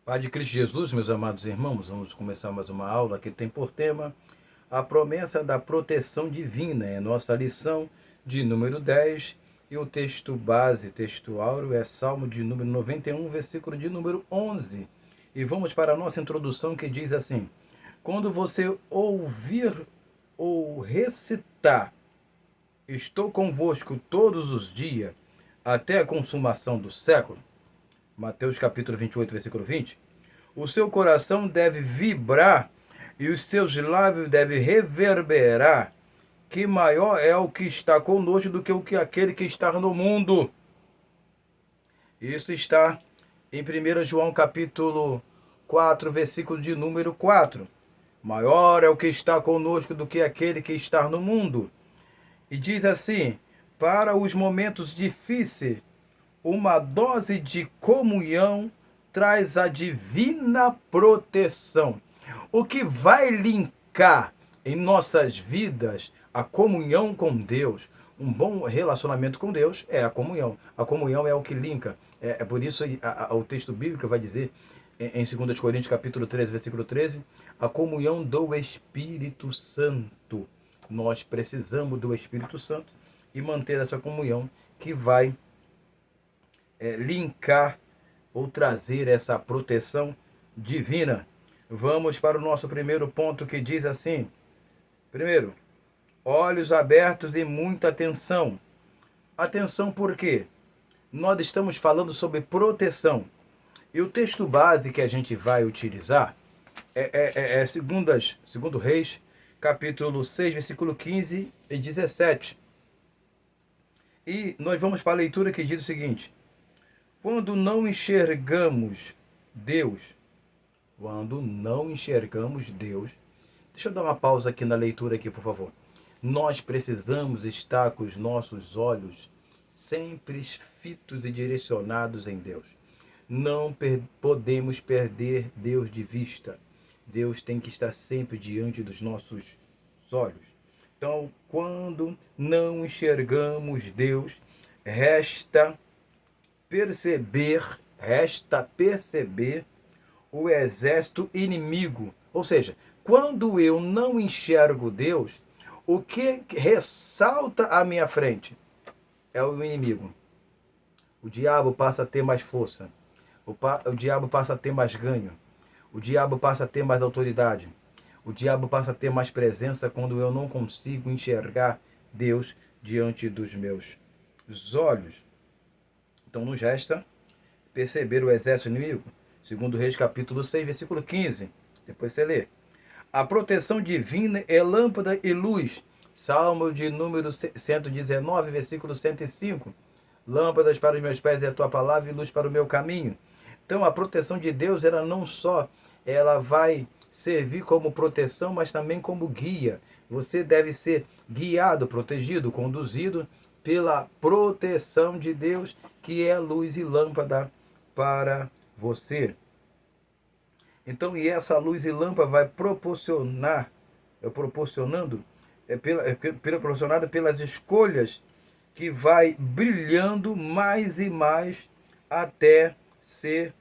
Pai de Cristo Jesus, meus amados irmãos, vamos começar mais uma aula que tem por tema a promessa da proteção divina. É nossa lição de número 10 e o texto base, texto áureo, é Salmo de número 91, versículo de número 11. E vamos para a nossa introdução que diz assim: quando você ouvir ou recitar, estou convosco todos os dias, até a consumação do século, Mateus capítulo 28, versículo 20, o seu coração deve vibrar e os seus lábios devem reverberar que maior é o que está conosco do que aquele que está no mundo. Isso está em 1 João capítulo 4, versículo de número 4. Maior é o que está conosco do que aquele que está no mundo. E diz assim: para os momentos difíceis, uma dose de comunhão traz a divina proteção. O que vai linkar em nossas vidas a comunhão com Deus, um bom relacionamento com Deus, é a comunhão. A comunhão é o que linka. É por isso o texto bíblico vai dizer em 2 Coríntios capítulo 13, versículo 13, a comunhão do Espírito Santo. Nós precisamos do Espírito Santo e manter essa comunhão que vai linkar ou trazer essa proteção divina. Vamos para o nosso primeiro ponto que diz assim: primeiro, olhos abertos e muita atenção. Atenção por quê? Nós estamos falando sobre proteção. E o texto base que a gente vai utilizar é segundo Reis, capítulo 6, versículo 15 e 17. E nós vamos para a leitura que diz o seguinte: quando não enxergamos Deus, quando não enxergamos Deus, deixa eu dar uma pausa aqui na leitura aqui, por favor. Nós precisamos estar com os nossos olhos sempre fitos e direcionados em Deus. Não podemos perder Deus de vista. Deus tem que estar sempre diante dos nossos olhos. Então, quando não enxergamos Deus, resta perceber o exército inimigo. Ou seja, quando eu não enxergo Deus, o que ressalta à minha frente é o inimigo. O diabo passa a ter mais força. O diabo passa a ter mais ganho. O diabo passa a ter mais autoridade. O diabo passa a ter mais presença quando eu não consigo enxergar Deus diante dos meus olhos. Então nos resta perceber o exército inimigo. Segundo Reis capítulo 6, versículo 15. Depois você lê. A proteção divina é lâmpada e luz. Salmo de número 119, versículo 105. Lâmpadas para os meus pés é a tua palavra e luz para o meu caminho. Então a proteção de Deus, ela não só ela vai servir como proteção, mas também como guia. Você deve ser guiado, protegido, conduzido pela proteção de Deus, que é luz e lâmpada para você. Então, e essa luz e lâmpada vai proporcionada pelas escolhas que vai brilhando mais e mais até ser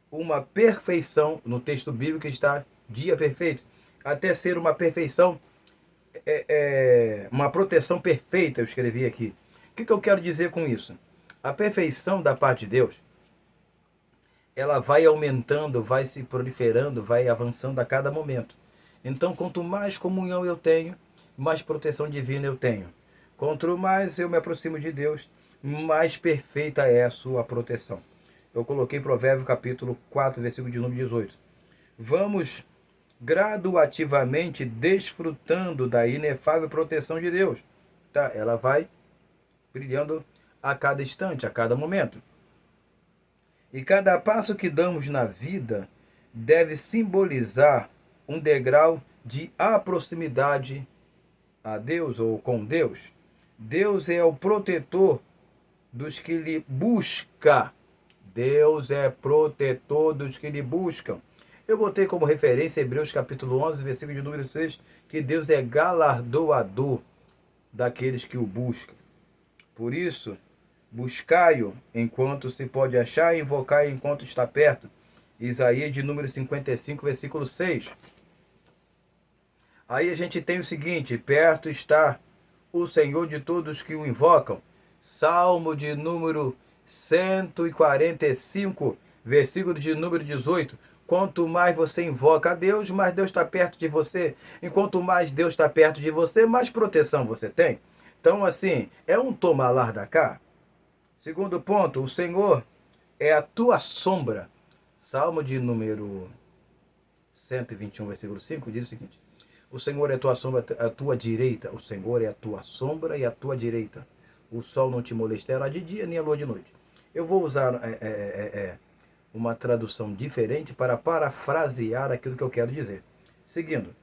uma perfeição. No texto bíblico está dia perfeito, até ser uma perfeição, uma proteção perfeita, eu escrevi aqui. O que eu quero dizer com isso? A perfeição da parte de Deus, ela vai aumentando, vai se proliferando, vai avançando a cada momento. Então, quanto mais comunhão eu tenho, mais proteção divina eu tenho. Quanto mais eu me aproximo de Deus, mais perfeita é a sua proteção. Eu coloquei Provérbios capítulo 4, versículo de número 18. Vamos graduativamente desfrutando da inefável proteção de Deus. Tá? Ela vai brilhando a cada instante, a cada momento. E cada passo que damos na vida deve simbolizar um degrau de proximidade a Deus ou com Deus. Deus é o protetor dos que lhe buscam. Deus é protetor dos que lhe buscam. Eu botei como referência Hebreus capítulo 11, versículo de número 6, que Deus é galardoador daqueles que o buscam. Por isso, buscai-o enquanto se pode achar, e invocai enquanto está perto. Isaías de número 55, versículo 6. Aí a gente tem o seguinte: perto está o Senhor de todos que o invocam. Salmo de número 145, versículo de número 18. Quanto mais você invoca a Deus, mais Deus está perto de você. Enquanto mais Deus está perto de você, mais proteção você tem. Então, assim, é um tomar lá da cá. Segundo ponto, o Senhor é a tua sombra. Salmo de número 121, versículo 5, diz o seguinte: o Senhor é a tua sombra, a tua direita. O Senhor é a tua sombra e a tua direita. O sol não te molestará de dia, nem a lua de noite. Eu vou usar uma tradução diferente para parafrasear aquilo que eu quero dizer. Seguindo,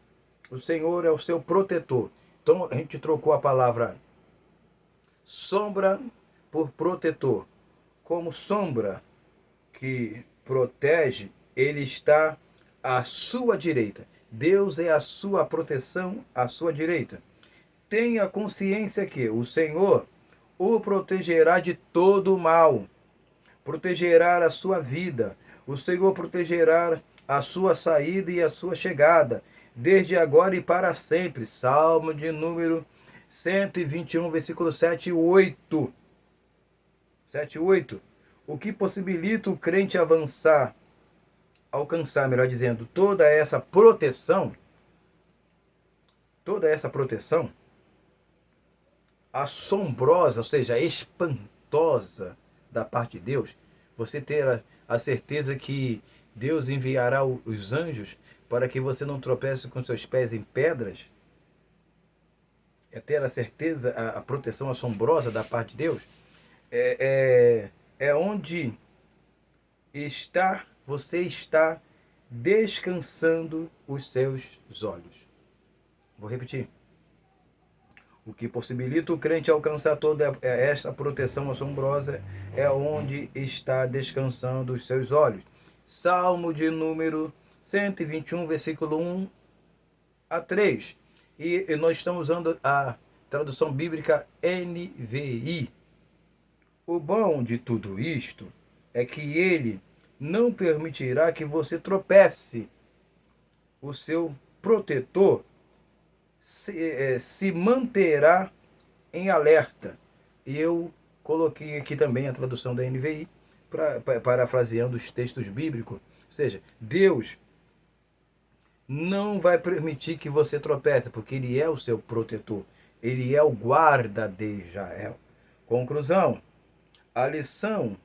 o Senhor é o seu protetor. Então a gente trocou a palavra sombra por protetor. Como sombra que protege, ele está à sua direita. Deus é a sua proteção à sua direita. Tenha consciência que o Senhor o protegerá de todo o mal, protegerá a sua vida. O Senhor protegerá a sua saída e a sua chegada, desde agora e para sempre. Salmo de número 121, versículo 7 e 8. 7 e 8. O que possibilita o crente alcançar, melhor dizendo, toda essa proteção assombrosa, ou seja, espantosa da parte de Deus, você ter a certeza que Deus enviará os anjos para que você não tropece com seus pés em pedras, é ter a certeza, a proteção assombrosa da parte de Deus, é onde você está descansando os seus olhos. Vou repetir. O que possibilita o crente alcançar toda essa proteção assombrosa é onde está descansando os seus olhos. Salmo de número 121, versículo 1 a 3. E nós estamos usando a tradução bíblica NVI. O bom de tudo isto é que ele não permitirá que você tropece. O seu protetor se manterá em alerta. E eu coloquei aqui também a tradução da NVI, parafraseando os textos bíblicos. Ou seja, Deus não vai permitir que você tropece, porque Ele é o seu protetor. Ele é o guarda de Israel. Conclusão: a lição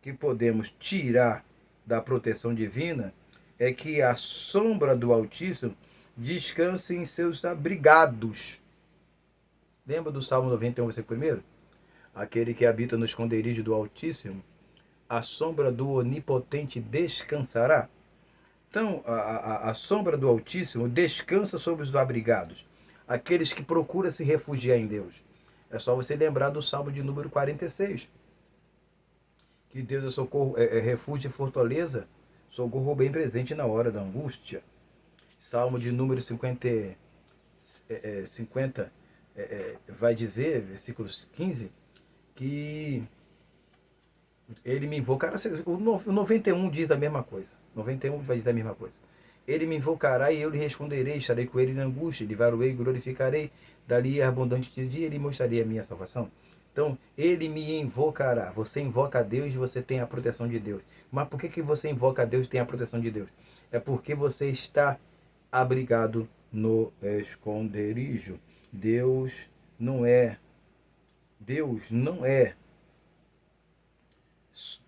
que podemos tirar da proteção divina é que a sombra do Altíssimo descanse em seus abrigados. Lembra do Salmo 91, versículo 1? Aquele que habita no esconderijo do Altíssimo, a sombra do Onipotente descansará. Então, a sombra do Altíssimo descansa sobre os abrigados, aqueles que procuram se refugiar em Deus. É só você lembrar do Salmo de número 46. Que Deus é socorro, é refúgio e fortaleza, socorro bem presente na hora da angústia. Salmo de número 50 vai dizer, versículo 15, que ele me invocará. O 91 diz a mesma coisa. 91 vai dizer a mesma coisa. Ele me invocará e eu lhe responderei, estarei com ele na angústia, livrarei e glorificarei, dali abundante de dia, ele mostrarei a minha salvação. Então, ele me invocará. Você invoca a Deus e você tem a proteção de Deus. Mas por que você invoca a Deus e tem a proteção de Deus? É porque você está abrigado no esconderijo. Deus não é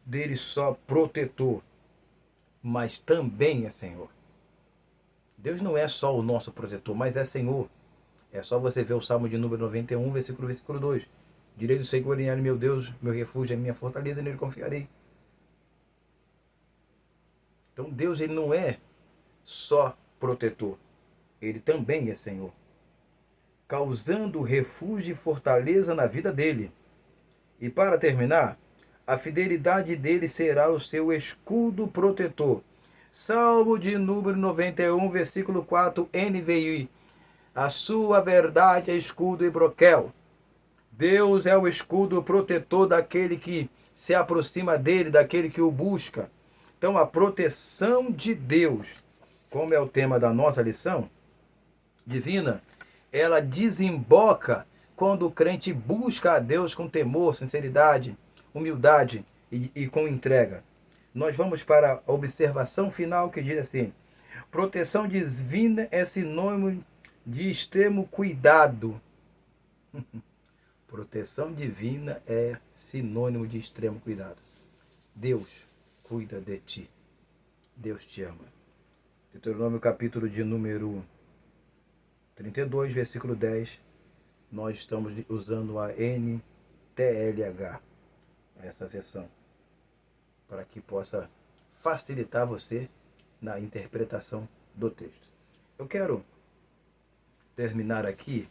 dele só protetor, mas também é Senhor. Deus não é só o nosso protetor, mas é Senhor. É só você ver o Salmo de número 91, versículo 2. Direi do Senhor, ele é meu Deus, meu refúgio, é minha fortaleza, nele confiarei. Então Deus, ele não é só protetor, ele também é Senhor, causando refúgio e fortaleza na vida dele. E para terminar, a fidelidade dele será o seu escudo protetor. Salmo de número 91, versículo 4, NVI. A sua verdade é escudo e broquel. Deus é o escudo protetor daquele que se aproxima dele, daquele que o busca. Então, a proteção de Deus, como é o tema da nossa lição divina, ela desemboca quando o crente busca a Deus com temor, sinceridade, humildade e com entrega. Nós vamos para a observação final que diz assim: proteção divina é sinônimo de extremo cuidado. Proteção divina é sinônimo de extremo cuidado. Deus cuida de ti. Deus te ama. Deuteronômio capítulo de número 32, versículo 10. Nós estamos usando a NTLH, essa versão, para que possa facilitar você na interpretação do texto. Eu quero terminar aqui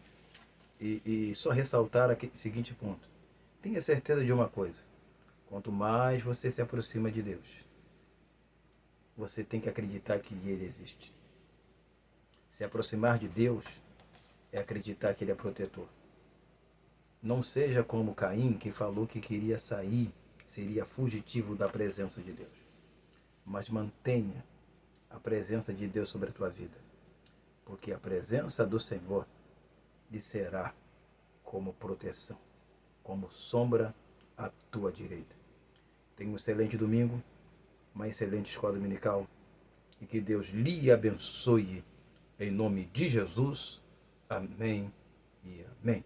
e só ressaltar aqui o seguinte ponto. Tenha certeza de uma coisa: quanto mais você se aproxima de Deus, você tem que acreditar que Ele existe. Se aproximar de Deus é acreditar que Ele é protetor. Não seja como Caim, que falou que queria sair, seria fugitivo da presença de Deus. Mas mantenha a presença de Deus sobre a tua vida, porque a presença do Senhor lhe será como proteção, como sombra à tua direita. Tenha um excelente domingo, uma excelente escola dominical, e que Deus lhe abençoe em nome de Jesus. Amém e amém.